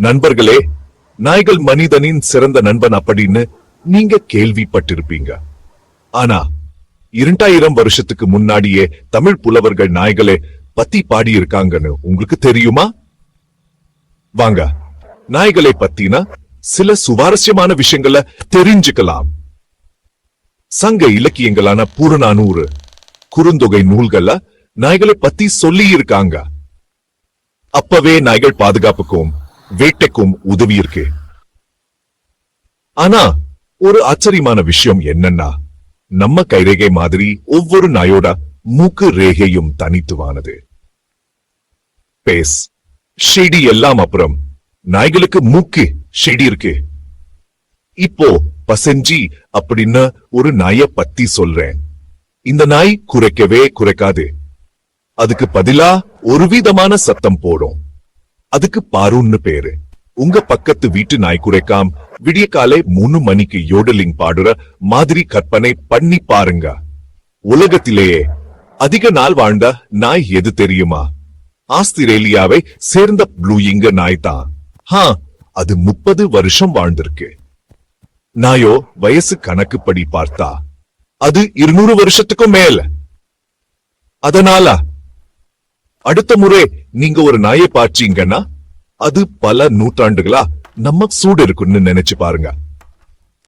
நண்பர்களே, நாய்கள் மனிதனின் சிறந்த நண்பன் அப்படின்னு நீங்க கேள்விப்பட்டிருப்பீங்க. ஆனா 2000 வருஷத்துக்கு முன்னாடியே தமிழ் புலவர்கள் நாய்களே பத்தி பாடியிருக்காங்கன்னு உங்களுக்கு தெரியுமா? வாங்க, நாய்களை பத்தின சில சுவாரஸ்யமான விஷயங்களை தெரிஞ்சுக்கலாம். சங்க இலக்கியங்களான புறநானூறு, குறுந்தொகை நூல்கள்ல நாய்களை பத்தி சொல்லி இருக்காங்க. அப்பவே நாய்கள் பாதுகாப்புக்கும் வேட்டைக்கும் உதவி இருக்கு. ஆனா ஒரு ஆச்சரியமான விஷயம் என்னன்னா, நம்ம கைரேகை மாதிரி ஒவ்வொரு நாயோட மூக்கு ரேகையும் தனித்துவானது. பேஸ், ஷெடி எல்லாம் அப்புறம் நாய்களுக்கு மூக்கு ஷெடி இருக்கு. இப்போ பசஞ்சி அப்படின்னு ஒரு நாயை பத்தி சொல்றேன். இந்த நாய் குறைக்கவே குறைக்காது. அதுக்கு பதிலா ஒரு விதமான சத்தம் போடும். அதுக்கு பாருன்னு பேரு. உங்க பக்கத்து வீட்டு நாய் குறைக்காம் விடிய காலை 3 மணிக்கு யோடலிங் பாடுற மாதிரி கற்பனை பண்ணி பாருங்க. உலகத்திலேயே அதிக நாள் வாழ்ந்த நாய் எது தெரியுமா? ஆஸ்திரேலியாவை சேர்ந்த ப்ளூயிங்க நாய் தான். அது 30 வருஷம் வாழ்ந்திருக்கு. நாயோ வயசு கணக்குப்படி பார்த்தா அது 200 வருஷத்துக்கும் மேல. அதனால அடுத்த முறை நீங்க ஒரு நாயை பார்த்தீங்கன்னா அது பல நூற்றாண்டுகளா நம்ம சூடு இருக்குன்னு நினைச்சு பாருங்க.